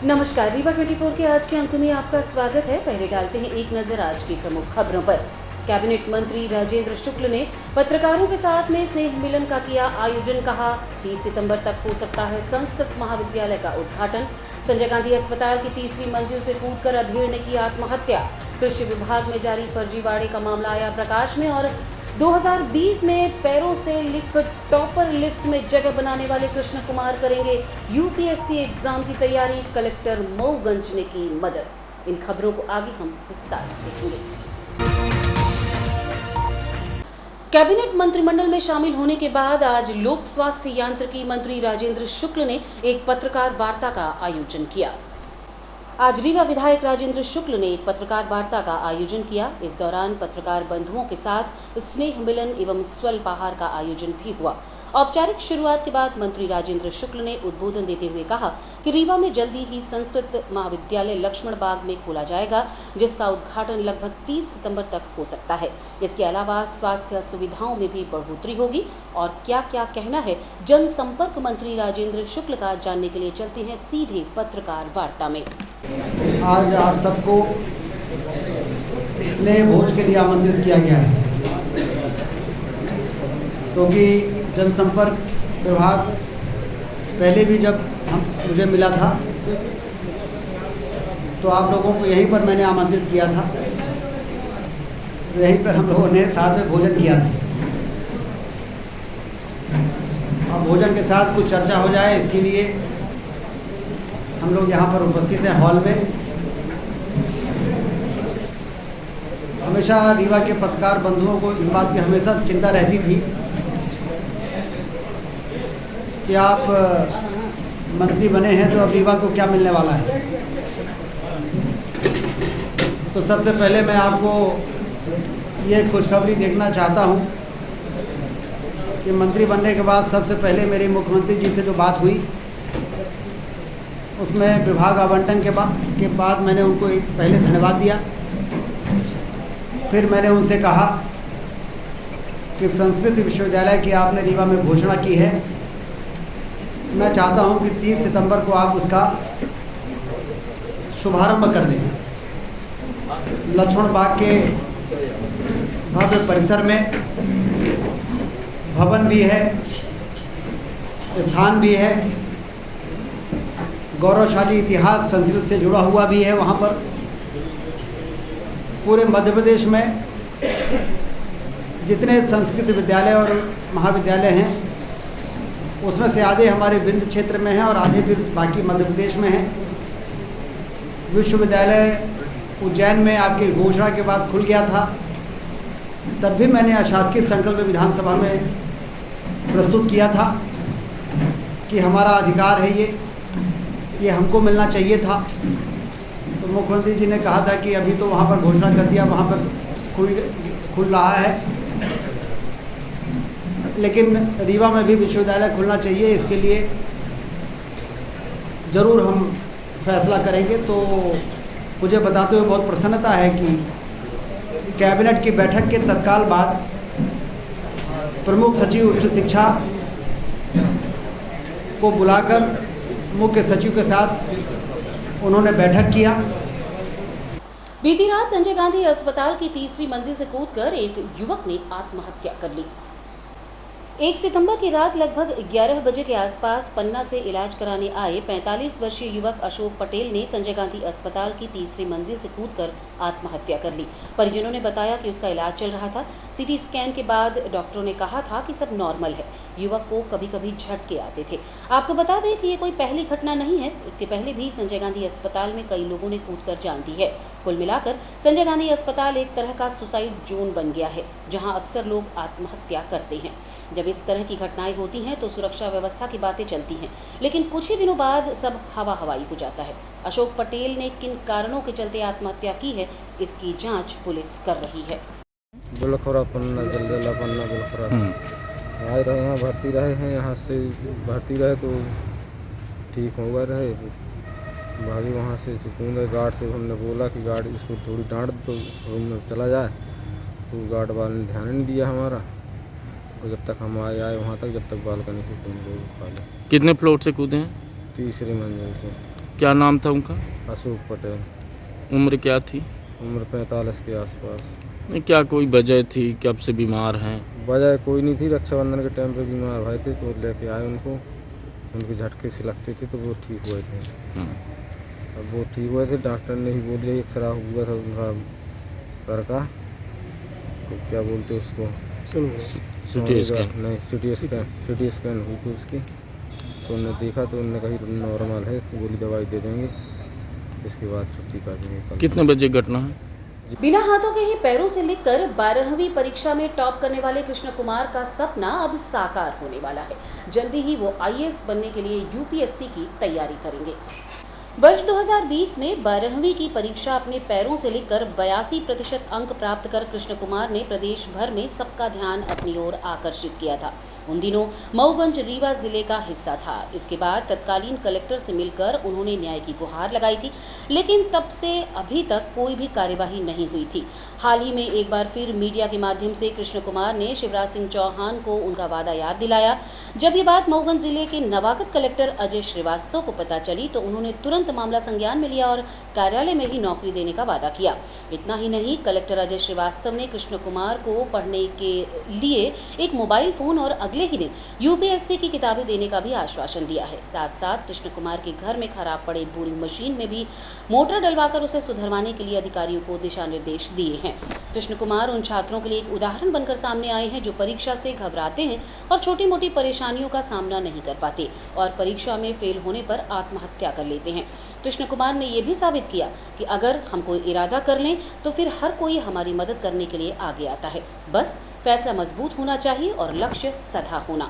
नमस्कार, रीवा 24 के आज के अंक में आपका स्वागत है। पहले डालते हैं एक नजर आज की प्रमुख खबरों पर। कैबिनेट मंत्री राजेंद्र शुक्ल ने पत्रकारों के साथ में स्नेह मिलन का किया आयोजन। कहा 30 सितंबर तक हो सकता है संस्कृत महाविद्यालय का उद्घाटन। संजय गांधी अस्पताल की तीसरी मंजिल से कूदकर अधेड़ ने की आत्महत्या। कृषि विभाग में जारी फर्जीवाड़े का मामला आया प्रकाश में। और 2020 में पैरों से लिख टॉपर लिस्ट में जगह बनाने वाले कृष्ण कुमार करेंगे यूपीएससी एग्जाम की तैयारी। कलेक्टर मऊगंज ने की मदद। इन खबरों को आगे हम विस्तार से देखेंगे। कैबिनेट मंत्रिमंडल में शामिल होने के बाद आज लोक स्वास्थ्य यांत्रिकी मंत्री राजेंद्र शुक्ल ने एक पत्रकार वार्ता का आयोजन किया। आज रीवा विधायक राजेंद्र शुक्ल ने एक पत्रकार वार्ता का आयोजन किया। इस दौरान पत्रकार बंधुओं के साथ स्नेह मिलन एवं स्वल्पाहार का आयोजन भी हुआ। औपचारिक शुरुआत के बाद मंत्री राजेंद्र शुक्ल ने उद्बोधन देते हुए कहा कि रीवा में जल्दी ही संस्कृत महाविद्यालय लक्ष्मण बाग में खोला जाएगा, जिसका उद्घाटन लगभग 30 सितंबर तक हो सकता है। इसके अलावा स्वास्थ्य सुविधाओं में भी बढ़ोतरी होगी। और क्या क्या कहना है जनसंपर्क मंत्री राजेंद्र शुक्ल का, जानने के लिए चलते हैं सीधे पत्रकार वार्ता में। आज आप सबको स्नेह भोज के लिए आमंत्रित किया गया है, क्योंकि जनसंपर्क विभाग पहले भी जब मुझे मिला था तो आप लोगों को यहीं पर मैंने आमंत्रित किया था। यहीं पर हम लोगों ने साथ में भोजन किया था। अब भोजन के साथ कुछ चर्चा हो जाए, इसके लिए हम लोग यहाँ पर उपस्थित हैं हॉल में। हमेशा रीवा के पत्रकार बंधुओं को इस बात की हमेशा चिंता रहती थी कि आप मंत्री बने हैं तो अब रीवा को क्या मिलने वाला है। तो सबसे पहले मैं आपको ये खुशखबरी देखना चाहता हूँ कि मंत्री बनने के बाद सबसे पहले मेरी मुख्यमंत्री जी से जो बात हुई, उसमें विभाग आवंटन के बाद मैंने उनको पहले धन्यवाद दिया। फिर मैंने उनसे कहा कि संस्कृत विश्वविद्यालय की आपने रीवा में घोषणा की है, मैं चाहता हूं कि 30 सितंबर को आप उसका शुभारंभ कर दें। लक्ष्मण बाग के भव्य परिसर में भवन भी है, स्थान भी है, गौरवशाली इतिहास संस्कृत से जुड़ा हुआ भी है। वहाँ पर पूरे मध्य प्रदेश में जितने संस्कृत विद्यालय और महाविद्यालय हैं, उसमें से आधे हमारे विंध्य क्षेत्र में हैं और आधे फिर बाकी मध्य प्रदेश में हैं। विश्वविद्यालय उज्जैन में आपकी घोषणा के बाद खुल गया था, तब भी मैंने अशासकीय संकल्प विधानसभा में प्रस्तुत किया था कि हमारा अधिकार है, ये हमको मिलना चाहिए था। तो मुख्यमंत्री जी ने कहा था कि अभी तो वहाँ पर घोषणा कर दिया, वहाँ पर खुल रहा है, लेकिन रीवा में भी विश्वविद्यालय खुलना चाहिए। इसके लिए ज़रूर हम फैसला करेंगे। तो मुझे बताते हुए बहुत प्रसन्नता है कि कैबिनेट की बैठक के तत्काल बाद प्रमुख सचिव उच्च शिक्षा को बुलाकर मुख्य सचिव के साथ उन्होंने बैठक किया। बीती रात संजय गांधी अस्पताल की तीसरी मंजिल से कूदकर एक युवक ने आत्महत्या कर ली। 1 सितंबर की रात लगभग 11 बजे के आसपास पन्ना से इलाज कराने आए 45 वर्षीय युवक अशोक पटेल ने संजय गांधी अस्पताल की तीसरी मंजिल से कूदकर आत्महत्या कर ली। परिजनों ने बताया कि उसका इलाज चल रहा था। सीटी स्कैन के बाद डॉक्टरों ने कहा था कि सब नॉर्मल है। युवक को कभी कभी झटके आते थे। आपको बता दें कि ये कोई पहली घटना नहीं है। इसके पहले भी संजय गांधी अस्पताल में कई लोगों ने कूदकर जान दी है। कुल मिलाकर संजय गांधी अस्पताल एक तरह का सुसाइड जोन बन गया है, जहां अक्सर लोग आत्महत्या करते हैं। जब इस तरह की घटनाएं होती हैं तो सुरक्षा व्यवस्था की बातें चलती हैं, लेकिन कुछ ही दिनों बाद सब हवा हवाई हो जाता है। अशोक पटेल ने किन कारणों के चलते आत्महत्या की है, इसकी जांच पुलिस कर रही है। बुलखोरा पन्ना जलजला पन्ना बुलखोरा आए रहे, यहाँ भर्ती रहे हैं। यहाँ से भर्ती रहे तो ठीक होगा रहे, भागी वहाँ से सुकून है। गार्ड से हमने बोला कि गार्ड इसको थोड़ी डांट तो रूम में चला जाए, तो गार्ड वाले ने ध्यान नहीं दिया हमारा। और जब तक हम आए वहाँ तक, जब तक बालकनी से कूद गए। कितने फ्लोर से कूदे हैं? तीसरी मंजिल से। क्या नाम था उनका? अशोक पटेल। उम्र क्या थी? उम्र 45 के आसपास। नहीं, क्या कोई वजह थी, कब से बीमार हैं? वजह कोई नहीं थी, रक्षाबंधन के टाइम पे बीमार भाई थे तो लेके आए उनको। उनके झटके से लगते थे तो वो ठीक हुए थे। अब वो ठीक हुए थे, डॉक्टर ने ही बोल दिया एक्सरा हुआ था उनका सर का, तो क्या बोलते उसको, सिटी स्कैन। नहीं सिटी स्कैन हुई थी उसकी, तो उन्होंने देखा तो उन्होंने कही नॉर्मल है, तो गोली दवाई दे देंगे, इसके बाद छुट्टी कर देंगे कल। कितने बजे घटना है? बिना हाथों के ही पैरों से लिखकर 12वीं परीक्षा में टॉप करने वाले कृष्ण कुमार का सपना अब साकार होने वाला है। जल्दी ही वो आईएएस बनने के लिए यूपीएससी की तैयारी करेंगे। वर्ष 2020 में 12वीं की परीक्षा अपने पैरों से लिखकर 82% अंक प्राप्त कर कृष्ण कुमार ने प्रदेश भर में सबका ध्यान अपनी ओर आकर्षित किया था। उन दिनों मऊगंज रीवा जिले का हिस्सा था। इसके बाद तत्कालीन कलेक्टर से मिलकर उन्होंने न्याय की गुहार लगाई थी, लेकिन तब से अभी तक कोई भी कार्यवाही नहीं हुई थी। हाल ही में एक बार फिर मीडिया के माध्यम से कृष्ण कुमार ने शिवराज सिंह चौहान को उनका वादा याद दिलाया। जब ये बात मऊगंज जिले के नवागत कलेक्टर अजय श्रीवास्तव को पता चली तो उन्होंने तुरंत मामला संज्ञान में लिया और कार्यालय में ही नौकरी देने का वादा किया। इतना ही नहीं, कलेक्टर अजय श्रीवास्तव ने कृष्ण कुमार को पढ़ने के लिए एक मोबाइल फोन और अगले ही दिन यूपीएससी की किताबें देने का भी आश्वासन दिया है। साथ साथ कृष्ण कुमार के घर में खराब पड़े बोरिंग मशीन में भी मोटर डलवाकर उसे सुधरवाने के लिए अधिकारियों को दिशा निर्देश दिए हैं। कृष्ण कुमार उन छात्रों के लिए एक उदाहरण बनकर सामने आए हैं जो परीक्षा से घबराते हैं और छोटी मोटी परेशानियों का सामना नहीं कर पाते और परीक्षा में फेल होने पर आत्महत्या कर लेते हैं। कृष्ण कुमार ने यह भी साबित किया कि अगर हम कोई इरादा कर लें तो फिर हर कोई हमारी मदद करने के लिए आगे आता है। बस फैसला मजबूत होना चाहिए और लक्ष्य सधा होना।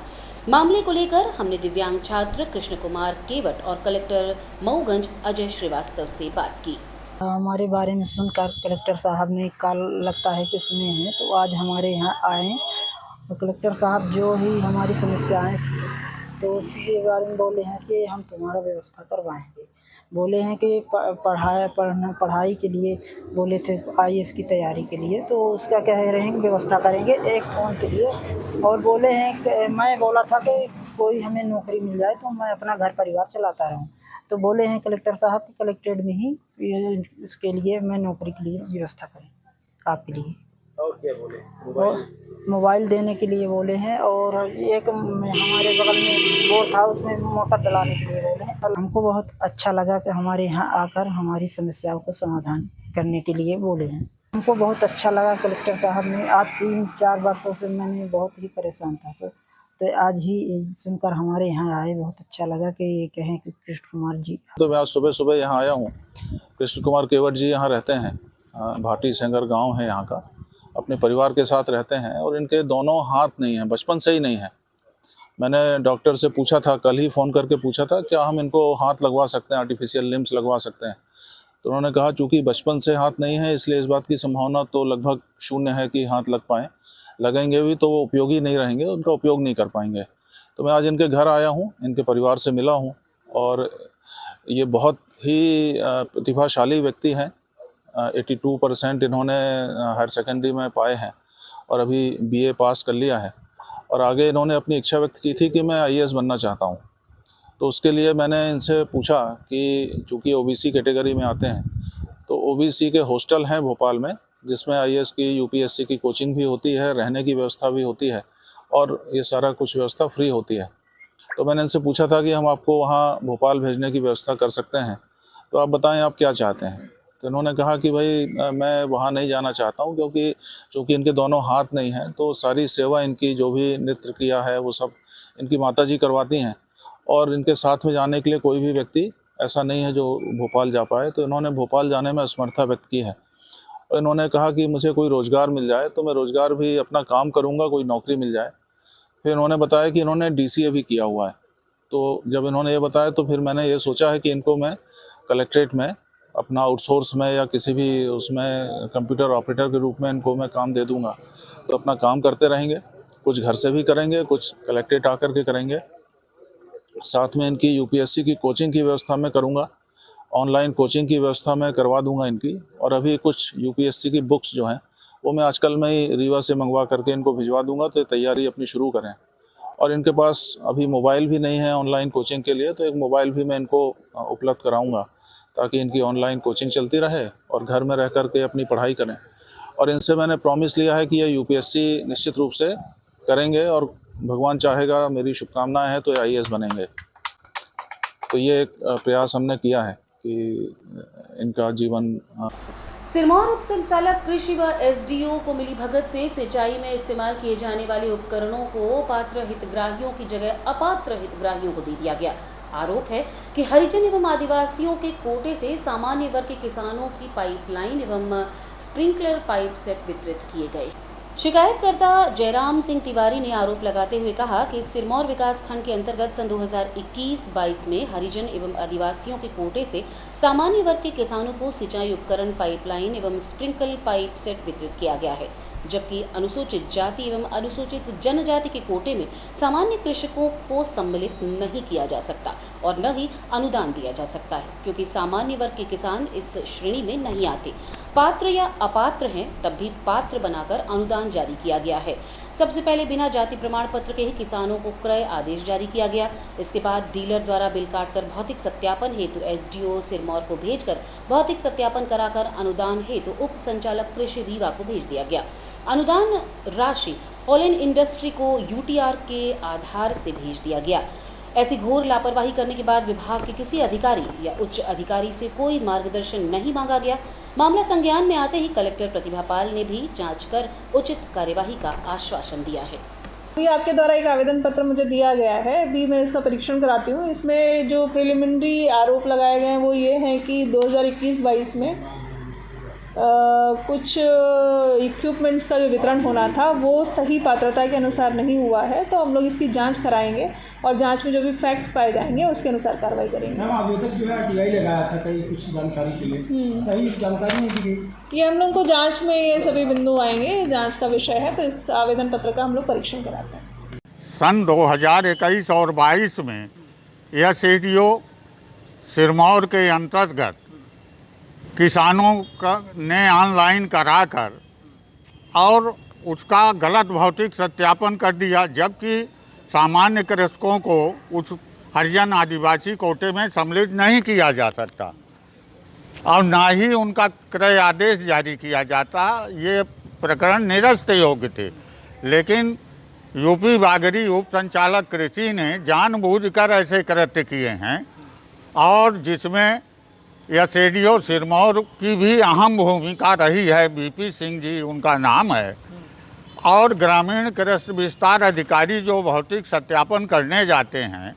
मामले को लेकर हमने दिव्यांग छात्र कृष्ण कुमार केवट और कलेक्टर मऊगंज अजय श्रीवास्तव से बात की। हमारे बारे में सुनकर कलेक्टर साहब ने कल लगता है कि सुने हैं, तो आज हमारे यहाँ आए और कलेक्टर साहब जो ही हमारी समस्याएं तो उसके बारे में बोले हैं कि हम तुम्हारा व्यवस्था करवाएंगे। बोले हैं कि पढ़ाई के लिए बोले थे, आईएएस की तैयारी के लिए, तो उसका कह रहे हैं कि व्यवस्था करेंगे एक फ़ोन के लिए। और बोले हैं कि मैं बोला था कि कोई हमें नौकरी मिल जाए तो मैं अपना घर परिवार चलाता रहूं। तो बोले हैं कलेक्टर साहब कि कलेक्ट्रेट में ही इसके लिए मैं नौकरी के लिए व्यवस्था करें आपके लिए। और क्या बोले? मोबाइल देने के लिए बोले हैं और एक हमारे बगल में बोर था उसमें मोटर डलाने के लिए बोले हैं। हमको बहुत अच्छा लगा कि हमारे यहाँ आकर हमारी समस्याओं का समाधान करने के लिए बोले हैं। हमको बहुत अच्छा लगा कलेक्टर साहब ने, आज 3-4 वर्षों से मैंने बहुत ही परेशान था तो आज ही सुनकर हमारे यहाँ आए, बहुत अच्छा लगा कि ये कहें कि कृष्ण कुमार जी। तो मैं आज सुबह सुबह यहाँ आया हूँ। कृष्ण कुमार केवट जी यहाँ रहते हैं, भाटी सेंगर गांव है यहाँ का, अपने परिवार के साथ रहते हैं और इनके दोनों हाथ नहीं हैं, बचपन से ही नहीं है। मैंने डॉक्टर से पूछा था, कल ही फ़ोन करके पूछा था क्या हम इनको हाथ लगवा सकते हैं, आर्टिफिशियल लिम्स लगवा सकते हैं। तो उन्होंने कहा चूँकि बचपन से हाथ नहीं है इसलिए इस बात की संभावना तो लगभग शून्य है कि हाथ लग पाएँ, लगेंगे भी तो वो उपयोगी नहीं रहेंगे, उनका उपयोग नहीं कर पाएंगे। तो मैं आज इनके घर आया हूँ, इनके परिवार से मिला हूँ और ये बहुत ही प्रतिभाशाली व्यक्ति हैं। 82% इन्होंने हायर सेकेंडरी में पाए हैं और अभी बीए पास कर लिया है और आगे इन्होंने अपनी इच्छा व्यक्त की थी कि मैं आईएएस बनना चाहता हूँ। तो उसके लिए मैंने इनसे पूछा कि चूँकि ओबीसी कैटेगरी में आते हैं तो ओबीसी के हॉस्टल हैं भोपाल में जिसमें आईएएस की यूपीएससी की कोचिंग भी होती है, रहने की व्यवस्था भी होती है और ये सारा कुछ व्यवस्था फ्री होती है। तो मैंने इनसे पूछा था कि हम आपको वहाँ भोपाल भेजने की व्यवस्था कर सकते हैं, तो आप बताएं आप क्या चाहते हैं। तो इन्होंने कहा कि भाई मैं वहाँ नहीं जाना चाहता हूँ क्योंकि चूँकि इनके दोनों हाथ नहीं हैं तो सारी सेवा इनकी जो भी नृत्य किया है वो सब इनकी माताजी करवाती हैं और इनके साथ में जाने के लिए कोई भी व्यक्ति ऐसा नहीं है जो भोपाल जा पाए। तो इन्होंने भोपाल जाने में असमर्था व्यक्त की है और इन्होंने कहा कि मुझे कोई रोज़गार मिल जाए तो मैं रोज़गार भी अपना काम करूँगा, कोई नौकरी मिल जाए। फिर इन्होंने बताया कि इन्होंने DCA भी किया हुआ है। तो जब इन्होंने ये बताया तो फिर मैंने ये सोचा है कि इनको मैं कलेक्ट्रेट में अपना आउटसोर्स में या किसी भी उसमें कंप्यूटर ऑपरेटर के रूप में इनको मैं काम दे दूंगा, तो अपना काम करते रहेंगे, कुछ घर से भी करेंगे, कुछ कलेक्ट्रेट आकर के करेंगे। साथ में इनकी यूपीएससी की कोचिंग की व्यवस्था मैं करूंगा, ऑनलाइन कोचिंग की व्यवस्था मैं करवा दूंगा इनकी। और अभी कुछ यूपीएससी की बुक्स जो हैं वो मैं आजकल में ही रीवा से मंगवा करके इनको भिजवा दूंगा तो तैयारी अपनी शुरू करें। और इनके पास अभी मोबाइल भी नहीं है ऑनलाइन कोचिंग के लिए, तो एक मोबाइल भी मैं इनको उपलब्ध कराऊंगा ताकि इनकी ऑनलाइन कोचिंग चलती रहे और घर में रह कर के अपनी पढ़ाई करें। और इनसे मैंने प्रॉमिस लिया है कि ये यूपीएससी निश्चित रूप से करेंगे और भगवान चाहेगा, मेरी शुभकामनाएं हैं तो ये आईएएस बनेंगे। तो ये एक प्रयास हमने किया है कि इनका जीवन। सिरमौर उप संचालक कृषि व एसडीओ को मिली भगत से सिंचाई में इस्तेमाल किए जाने वाले उपकरणों को पात्र हितग्राहियों की जगह अपात्र हितग्राहियों को दे दिया गया। आरोप है कि हरिजन एवं आदिवासियों के कोटे से सामान्य वर्ग के किसानों की पाइपलाइन एवं स्प्रिंकलर पाइप सेट वितरित किए गए। शिकायतकर्ता जयराम सिंह तिवारी ने आरोप लगाते हुए कहा कि सिरमौर विकास खंड के अंतर्गत सन 2021-22 में हरिजन एवं आदिवासियों के कोटे से सामान्य वर्ग के किसानों को सिंचाई उपकरण, पाइपलाइन एवं स्प्रिंकल पाइप सेट वितरित किया गया है, जबकि अनुसूचित जाति एवं अनुसूचित जनजाति के कोटे में सामान्य कृषकों को सम्मिलित नहीं किया जा सकता और न ही अनुदान दिया जा सकता है, क्योंकि सामान्य वर्ग के किसान इस श्रेणी में नहीं आते। पात्र या अपात्र हैं तब भी पात्र बनाकर अनुदान जारी किया गया है। सबसे पहले बिना जाति प्रमाण पत्र के ही किसानों को क्रय आदेश जारी किया गया। इसके बाद डीलर द्वारा बिल काटकर भौतिक सत्यापन हेतु एसडीओ सिरमौर को भेजकर भौतिक सत्यापन कराकर अनुदान हेतु उप संचालक कृषि रीवा को भेज दिया गया। अनुदान राशि ऑल इंडस्ट्री को यूटीआर के आधार से भेज दिया गया। ऐसी घोर लापरवाही करने के बाद विभाग के किसी अधिकारी या उच्च अधिकारी से कोई मार्गदर्शन नहीं मांगा गया। मामला संज्ञान में आते ही कलेक्टर प्रतिभा पाल ने भी जांच कर उचित कार्यवाही का आश्वासन दिया है। अभी आपके द्वारा एक आवेदन पत्र मुझे दिया गया है, अभी मैं इसका परीक्षण कराती हूँ। इसमें जो प्रिलिमिनरी आरोप लगाए गए हैं वो ये हैं कि 2021-22 में कुछ इक्विपमेंट्स का जो वितरण होना था वो सही पात्रता के अनुसार नहीं हुआ है, तो हम लोग इसकी जांच कराएंगे और जांच में जो भी फैक्ट्स पाए जाएंगे उसके अनुसार कार्रवाई करेंगे। मैम, आवेदक जो है आरटीआई लगाया था कई कुछ जानकारी के लिए, सही जानकारी नहीं दी गई। ये हम लोग को जांच में ये सभी बिंदु आएंगे, जांच का विषय है, तो इस आवेदन पत्र का हम लोग परीक्षण कराते हैं। सन 2021 और 22 में यह सीडीओ सिरमौर के अंतर्गत किसानों का ने ऑनलाइन कराकर और उसका गलत भौतिक सत्यापन कर दिया, जबकि सामान्य कृषकों को उस हरिजन आदिवासी कोटे में सम्मिलित नहीं किया जा सकता और ना ही उनका क्रय आदेश जारी किया जाता। ये प्रकरण निरस्त योग्य थे, लेकिन यूपी बागरी उप संचालक कृषि ने जानबूझकर ऐसे कृत्य किए हैं और जिसमें एसडीओ सिरमौर की भी अहम भूमिका रही है। बीपी सिंह जी उनका नाम है और ग्रामीण कृषि विस्तार अधिकारी जो भौतिक सत्यापन करने जाते हैं,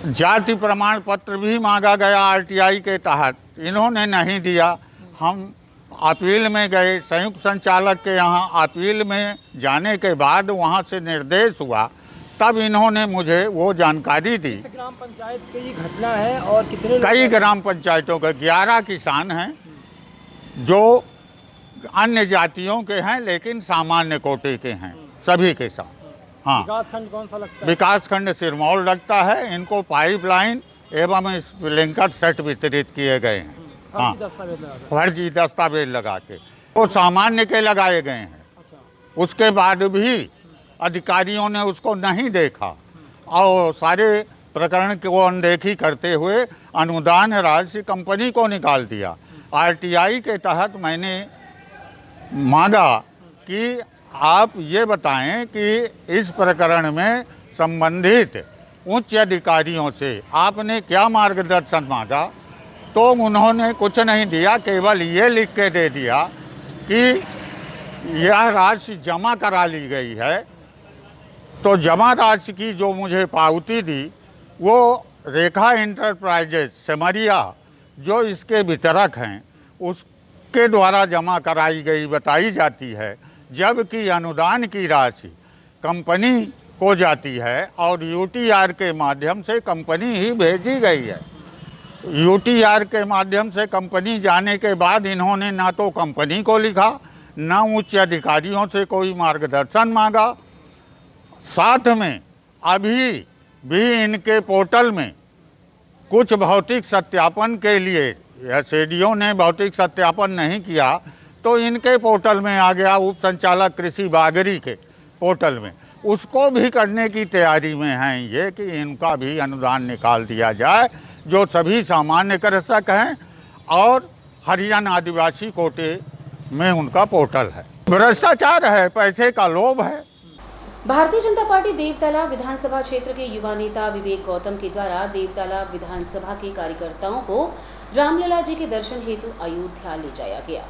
जाति प्रमाण पत्र भी मांगा गया आरटीआई के तहत, इन्होंने नहीं दिया। हम अपील में गए, संयुक्त संचालक के यहाँ अपील में जाने के बाद वहाँ से निर्देश हुआ, तब इन्होंने मुझे वो जानकारी दी। ग्राम पंचायत की घटना है और कितने कई ग्राम पंचायतों के 11 किसान हैं जो अन्य जातियों के हैं लेकिन सामान्य कोटे के हैं, सभी के साथ। हाँ, विकासखंड कौन सा लगता है? विकासखंड सिरमौर लगता है। इनको पाइपलाइन एवं स्प्रिंकलर सेट वितरित किए गए हैं। हाँ, फर्जी दस्तावेज लगा के वो सामान्य के लगाए गए हैं। उसके बाद भी अधिकारियों ने उसको नहीं देखा और सारे प्रकरण को अनदेखी करते हुए अनुदान राशि कंपनी को निकाल दिया। आरटीआई के तहत मैंने मांगा कि आप ये बताएं कि इस प्रकरण में संबंधित उच्च अधिकारियों से आपने क्या मार्गदर्शन मांगा, तो उन्होंने कुछ नहीं दिया, केवल ये लिख के दे दिया कि यह राशि जमा करा ली गई है। तो जमा राशि की जो मुझे पावती दी वो रेखा इंटरप्राइजेज सिमरिया जो इसके वितरक हैं उसके द्वारा जमा कराई गई बताई जाती है, जबकि अनुदान की राशि कंपनी को जाती है और यूटीआर के माध्यम से कंपनी ही भेजी गई है। यूटीआर के माध्यम से कंपनी जाने के बाद इन्होंने ना तो कंपनी को लिखा, ना उच्च अधिकारियों से कोई मार्गदर्शन मांगा। साथ में अभी भी इनके पोर्टल में कुछ भौतिक सत्यापन के लिए एसडीओ ने भौतिक सत्यापन नहीं किया, तो इनके पोर्टल में आ गया उप संचालक कृषि बागरी के पोर्टल में, उसको भी करने की तैयारी में हैं ये कि इनका भी अनुदान निकाल दिया जाए, जो सभी सामान्य कृषक हैं और हरिजन आदिवासी कोटे में उनका पोर्टल है। भ्रष्टाचार है, पैसे का लोभ है। भारतीय जनता पार्टी देवताला विधानसभा क्षेत्र के युवा नेता विवेक गौतम के द्वारा देवताला विधानसभा के कार्यकर्ताओं को रामलला जी के दर्शन हेतु अयोध्या ले जाया गया।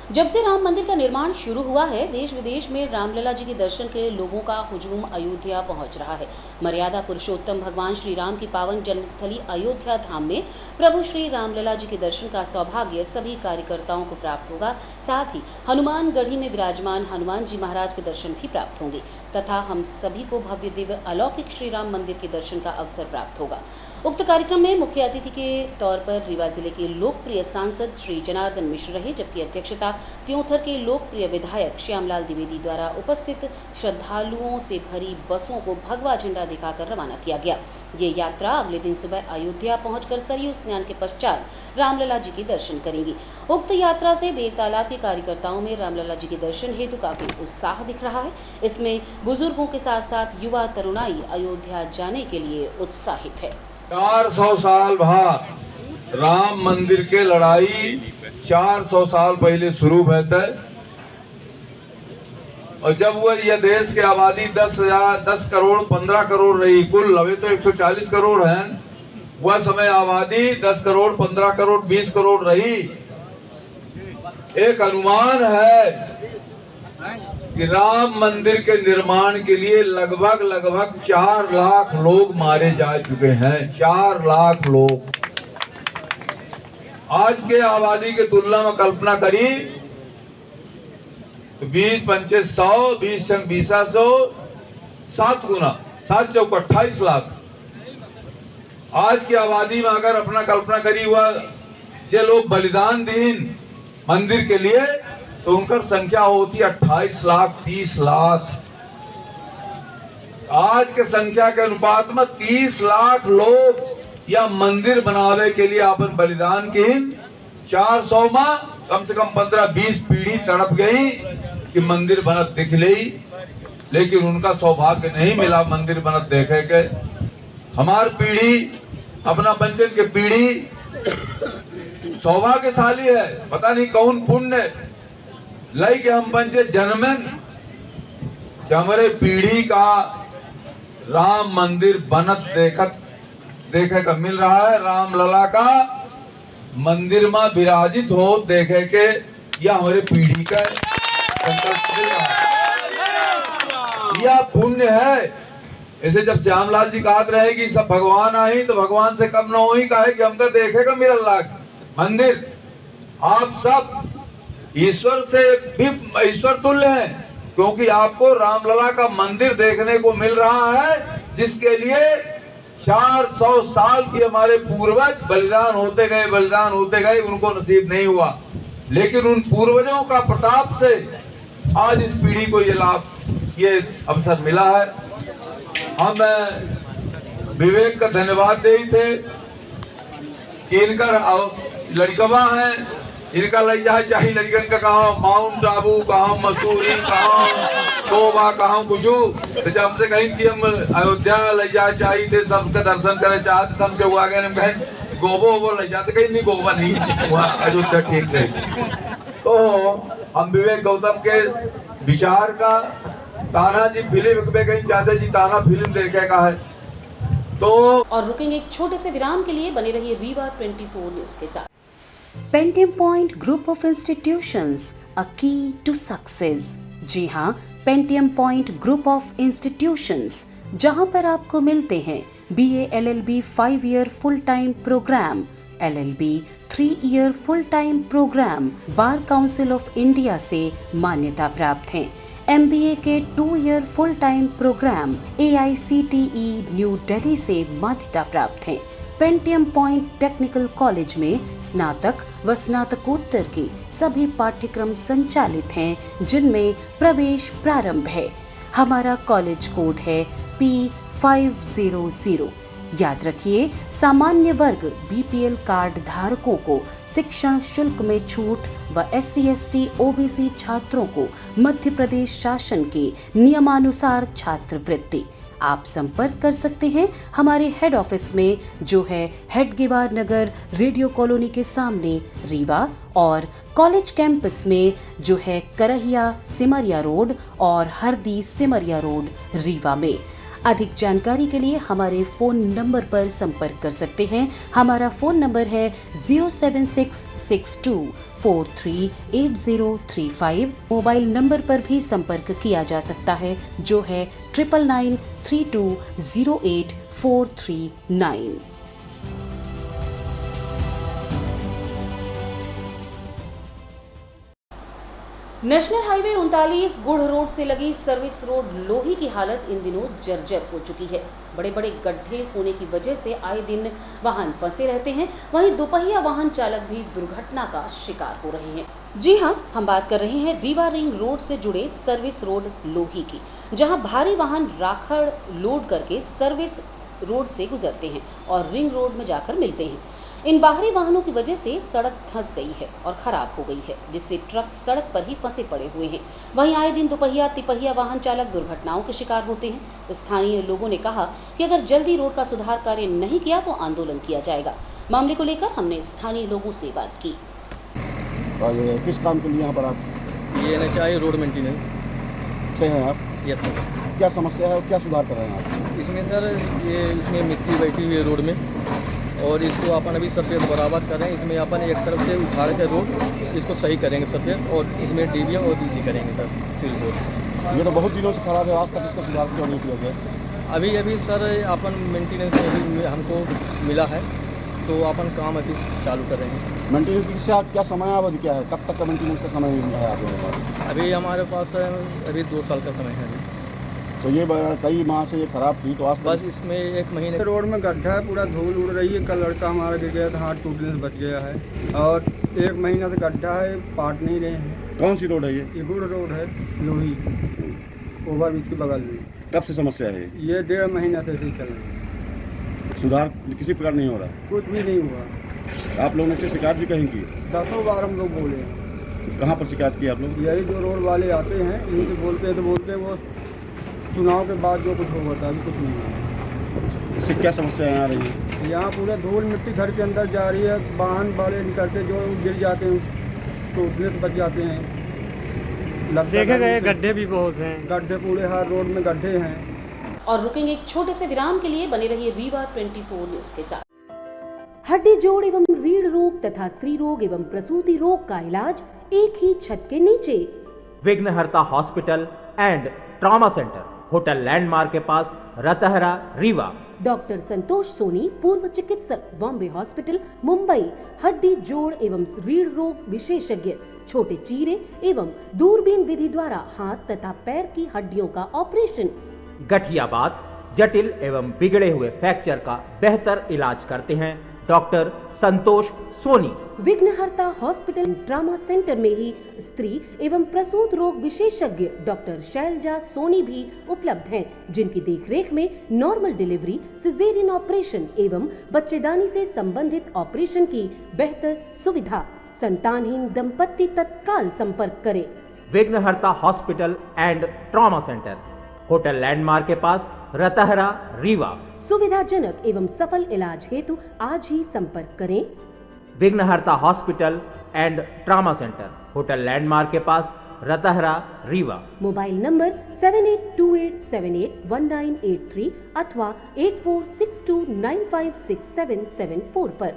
जब से राम मंदिर का निर्माण शुरू हुआ है, देश विदेश में रामलला जी के दर्शन के लिए लोगों का हुजूम अयोध्या पहुंच रहा है। मर्यादा पुरुषोत्तम भगवान श्री राम की पावन जन्मस्थली अयोध्या धाम में प्रभु श्री रामलला जी के दर्शन का सौभाग्य सभी कार्यकर्ताओं को प्राप्त होगा। साथ ही हनुमानगढ़ी में विराजमान हनुमान जी महाराज के दर्शन भी प्राप्त होंगे तथा हम सभी को भव्य दिव्य अलौकिक श्री राम मंदिर के दर्शन का अवसर प्राप्त होगा। उक्त कार्यक्रम में मुख्य अतिथि के तौर पर रीवा जिले के लोकप्रिय सांसद श्री जनार्दन मिश्र रहे, जबकि अध्यक्षता त्योंथर के लोकप्रिय विधायक श्यामलाल द्विवेदी द्वारा उपस्थित श्रद्धालुओं से भरी बसों को भगवा झंडा दिखाकर रवाना किया गया। ये यात्रा अगले दिन सुबह अयोध्या पहुंचकर सरयू स्नान के पश्चात रामलला जी के दर्शन करेंगी। उक्त यात्रा से देवताला के कार्यकर्ताओं में रामलला जी के दर्शन हेतु काफी उत्साह दिख रहा है। इसमें बुजुर्गों के साथ साथ युवा तरुणाई अयोध्या जाने के लिए उत्साहित है। 400 साल बाद राम मंदिर के लड़ाई 400 साल पहले शुरू हुए थे और जब वह यह देश की आबादी 10 करोड़ 15 करोड़ रही, कुल अभी तो 140 करोड़ है, वह समय आबादी 10 करोड़ 15 करोड़ 20 करोड़ रही। एक अनुमान है कि राम मंदिर के निर्माण के लिए लगभग 4 लाख लोग मारे जा चुके हैं। 4 लाख लोग आज के आबादी के तुलना में कल्पना करी तो 20 पंचे 100, 20 संग 200, 7 गुना 7 चौक 28 लाख। आज की आबादी में अगर अपना कल्पना करी हुआ जो लोग बलिदान दीन मंदिर के लिए तो उनका संख्या होती 28 लाख 30 लाख। आज के संख्या के अनुपात में 30 लाख लोग या मंदिर बनावे के लिए अपन बलिदान की 400 में कम से कम 15-20 पीढ़ी तड़प गई कि मंदिर बनत दिख ली, लेकिन उनका सौभाग्य नहीं मिला मंदिर बनत देखे के। हमार पीढ़ी अपना पंचन के पीढ़ी सौभाग्यशाली है, पता नहीं कौन पुण्य लई के हम पंचे जन्मन कि हमारे पीढ़ी का राम मंदिर बनत देखे का मिल रहा है। रामलला का मंदिर में विराजित हो देखे के यह हमारे पीढ़ी का संकल्प मिल रहा है, यह पुण्य है। ऐसे जब श्यामलाल जी कहते रहे कि सब भगवान आई तो भगवान से कम न हो ही कहे कि हमको देखेगा मेरा लाग मंदिर। आप सब ईश्वर से भी ईश्वर तुल्य हैं, क्योंकि आपको रामलला का मंदिर देखने को मिल रहा है, जिसके लिए 400 साल की हमारे पूर्वज बलिदान होते गए, उनको नसीब नहीं हुआ, लेकिन उन पूर्वजों का प्रताप से आज इस पीढ़ी को ये लाभ, ये अवसर मिला है। हम विवेक का धन्यवाद दे थे कि इनका लड़कवा है, इनका लग जाए चाहे लड़कन का कहा माउंट आबू, कहा मसूरी, कहा गोवा, कहा कुछू, तो जब हमसे कहीं कि हम अयोध्या ले जाए चाहिए थे, सबका दर्शन करे चाहते, हम जब आ गए हम कहें गोबो ले जाते, कहीं नहीं गोवा नहीं, वहाँ अयोध्या ठीक नहीं। तो हम विवेक गौतम के विचार का तानाजी फिल्म में कहीं चाहते जी ताना फिल्म देखे का है तो। और रुकेंगे एक छोटे से विराम के लिए, बने रहिए रीवा 24 न्यूज के साथ। Pentium point group of institutions, a key to success. जी हाँ, Pentium point group of institutions, जहाँ पर आपको मिलते हैं BA LLB 5 year full time program, LLB 3 year full time program, bar council of India से मान्यता प्राप्त हैं। MBA के 2 year full time program AICTE New Delhi से मान्यता प्राप्त हैं। पेंटियम पॉइंट टेक्निकल कॉलेज में स्नातक व स्नातकोत्तर के सभी पाठ्यक्रम संचालित हैं, जिनमें प्रवेश प्रारंभ है। हमारा कॉलेज कोड है P500। याद रखिए, सामान्य वर्ग BPL कार्ड धारकों को शिक्षण शुल्क में छूट व SC/ST OBC छात्रों को मध्य प्रदेश शासन के नियमानुसार छात्रवृत्ति। आप संपर्क कर सकते हैं हमारे हेड ऑफिस में, जो है हेडगेवार नगर, रेडियो कॉलोनी के सामने, रीवा, और कॉलेज कैंपस में, जो है करहिया सिमरिया रोड और हरदी सिमरिया रोड, रीवा में। अधिक जानकारी के लिए हमारे फ़ोन नंबर पर संपर्क कर सकते हैं। हमारा फ़ोन नंबर है 07662438035। मोबाइल नंबर पर भी संपर्क किया जा सकता है, जो है 9993208439। नेशनल हाईवे 39 गुढ़ रोड से लगी सर्विस रोड लोही की हालत इन दिनों जर्जर हो चुकी है। बड़े बड़े गड्ढे होने की वजह से आए दिन वाहन फंसे रहते हैं। वहीं दोपहिया वाहन चालक भी दुर्घटना का शिकार हो रहे हैं। जी हां, हम बात कर रहे हैं रीवा रिंग रोड से जुड़े सर्विस रोड लोही की, जहां भारी वाहन राखड़ लोड करके सर्विस रोड से गुजरते हैं और रिंग रोड में जाकर मिलते हैं। इन बाहरी वाहनों की वजह से सड़क धंस गई है और खराब हो गई है, जिससे ट्रक सड़क पर ही फंसे पड़े हुए हैं। वहीं आए दिन दोपहिया तिपहिया वाहन चालक दुर्घटनाओं के शिकार होते हैं। स्थानीय लोगों ने कहा कि अगर जल्दी रोड का सुधार कार्य नहीं किया तो आंदोलन किया जाएगा। मामले को लेकर हमने स्थानीय लोगों से बात की। किस काम के लिए यहाँ पर आप? ये NHI रोड मेंटेनेंस से हैं आप? Yes sir. क्या समस्या है और क्या सुधार कर रहे हैं आप? इसमें सर इसमें मिट्टी बैठी हुई है रोड में, और इसको अपन अभी सरफेस बराबर कर रहे हैं। इसमें अपन एक तरफ से उखाड़ के रोड इसको सही करेंगे सरफेस, और इसमें DBM और BC करेंगे सर सील रोड। ये तो बहुत दिनों से खराब है, आज तक इसका सुधार क्यों नहीं किया गया? अभी सर अपन मेंटेनेंस में भी हमको मिला है, तो अपन काम अभी चालू करेंगे। मेंटेनेंस की क्या समय अवधि क्या है? कब तक का मेंटेनेंस का समय है आपके पास? अभी हमारे पास अभी 2 साल का समय है अभी। तो ये कई माह से ये खराब थी, तो आज बस इसमें 1 महीने। रोड में गड्ढा है, पूरा धूल उड़ रही है। कल लड़का हमारा गिर गया था, हाथ टूटने से बच गया है, और 1 महीना से गड्ढा है, पाट नहीं रहे हैं। कौन सी रोड है ये? गुड़ रोड है लोही, ओवरब्रिज के बगल में। कब से समस्या है ये 1.5 महीना से ऐसे ही चल रहा है। सुधार किसी प्रकार नहीं हो रहा? कुछ भी नहीं हुआ। आप लोगों ने इसकी शिकायत भी कहीं की? 10 बार हम लोग बोले। कहाँ पर शिकायत की आप लोग? यही जो रोड वाले आते हैं इनसे बोलते हैं, तो बोलते हैं वो चुनाव के बाद जो कुछ होगा था, अभी कुछ नहीं हुआ। इससे क्या समस्या यहाँ आ रही है? यहाँ पूरे धूल मिट्टी घर के अंदर जा रही है। वाहन वाले निकलते जो गिर जाते हैं, टूटने से बच जाते हैं। देखे गए गड्ढे भी बहुत हैं। गड्ढे पूरे हर रोड में गड्ढे हैं। और रुकेंगे एक छोटे से विराम के लिए। बने रहिए रीवा 24 न्यूज के साथ। हड्डी जोड़ एवं रीढ़ रोग तथा स्त्री रोग एवं प्रसूति रोग का इलाज एक ही छत के नीचे। विघ्नहर्ता hospital and trauma centre, hotel landmark के पास, रतहरा, रीवा। डॉक्टर संतोष सोनी, पूर्व चिकित्सक, बॉम्बे हॉस्पिटल, मुंबई। हड्डी जोड़ एवं रीढ़ रोग विशेषज्ञ, छोटे चीरे एवं दूरबीन विधि द्वारा हाथ तथा पैर की हड्डियों का ऑपरेशन। गठियाबात, जटिल एवं बिगड़े हुए फ्रैक्चर का बेहतर इलाज करते हैं डॉक्टर संतोष सोनी। विघ्नहर्ता हॉस्पिटल ट्रामा सेंटर में ही स्त्री एवं प्रसूत रोग विशेषज्ञ डॉक्टर शैलजा सोनी भी उपलब्ध हैं, जिनकी देखरेख में नॉर्मल डिलीवरी, सिजेरियन ऑपरेशन एवं बच्चेदानी से संबंधित ऑपरेशन की बेहतर सुविधा। संतानहीन दंपत्ति तत्काल संपर्क करें। विघ्नहर्ता hospital and trauma centre, hotel landmark के पास, रतहरा, रीवा। सुविधाजनक एवं सफल इलाज हेतु आज ही संपर्क करें। विघ्नहर्ता hospital and trauma centre, hotel landmark के पास, रतहरा, रीवा। मोबाइल नंबर 7828781983 अथवा 8462956774 पर।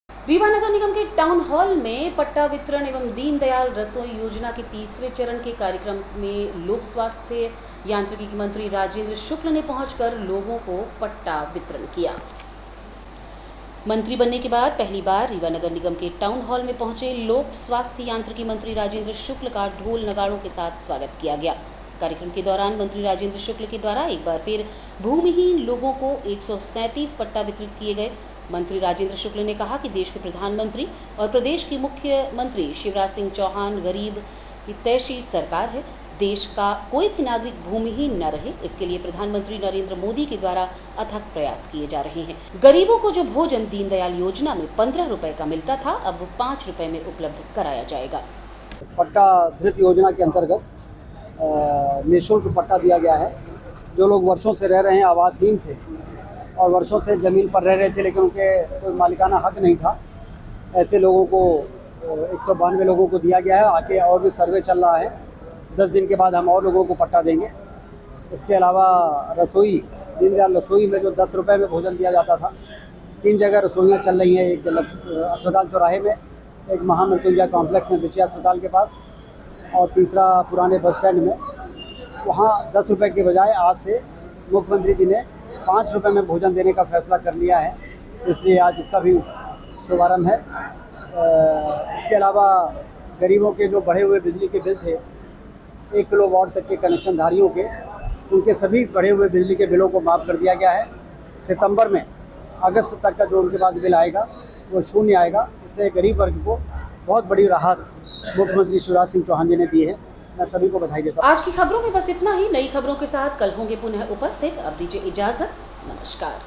रीवा नगर निगम के टाउन हॉल में पट्टा वितरण एवं दीनदयाल रसोई योजना के तीसरे चरण के कार्यक्रम में लोक स्वास्थ्य यांत्रिकी मंत्री राजेंद्र शुक्ल ने पहुंचकर लोगों को पट्टा वितरण किया। मंत्री बनने के बाद पहली बार रीवा नगर निगम के टाउन हॉल में पहुंचे लोक स्वास्थ्य यांत्रिकी मंत्री राजेंद्र शुक्ल का ढोल नगाड़ों के साथ स्वागत किया गया। कार्यक्रम के दौरान मंत्री राजेंद्र शुक्ल के द्वारा एक बार फिर भूमिहीन लोगों को 137 पट्टा वितरित किए गए। मंत्री राजेंद्र शुक्ल ने कहा कि देश के प्रधानमंत्री और प्रदेश के मुख्यमंत्री शिवराज सिंह चौहान गरीब हितैषी सरकार है। देश का कोई भी नागरिक भूमिहीन न रहे, इसके लिए प्रधानमंत्री नरेंद्र मोदी के द्वारा अथक प्रयास किए जा रहे हैं। गरीबों को जो भोजन दीनदयाल योजना में 15 रुपए का मिलता था, अब वो 5 रुपए में उपलब्ध कराया जाएगा। पट्टा धृत योजना के अंतर्गत निःशुल्क पट्टा दिया गया है। जो लोग वर्षों से रह रहे हैं, आवासहीन थे और वर्षों से ज़मीन पर रह रहे थे लेकिन उनके कोई मालिकाना हक नहीं था, ऐसे लोगों को 192 लोगों को दिया गया है। आगे और भी सर्वे चल रहा है, 10 दिन के बाद हम और लोगों को पट्टा देंगे। इसके अलावा रसोई, दीनदयाल रसोई में जो 10 रुपए में भोजन दिया जाता था, 3 जगह रसोइयाँ चल रही हैं। एक अस्पताल चौराहे में, एक महामृत्युंजय कॉम्प्लेक्स में बिछिया अस्पताल के पास, और तीसरा पुराने बस स्टैंड में। वहाँ 10 रुपये के बजाय आज से मुख्यमंत्री जी ने 5 रुपये में भोजन देने का फैसला कर लिया है, इसलिए आज इसका भी शुभारम्भ है। इसके अलावा गरीबों के जो बढ़े हुए बिजली के बिल थे, 1 किलोवाट तक के कनेक्शन धारियों के, उनके सभी बढ़े हुए बिजली के बिलों को माफ़ कर दिया गया है। सितंबर में अगस्त तक का जो उनके पास बिल आएगा वो शून्य आएगा। इससे गरीब वर्ग को बहुत बड़ी राहत मुख्यमंत्री शिवराज सिंह चौहान जी ने दी है। मैं सभी को बधाई देता हूँ। आज की खबरों में बस इतना ही। नई खबरों के साथ कल होंगे पुनः उपस्थित। अब दीजिए इजाजत। नमस्कार।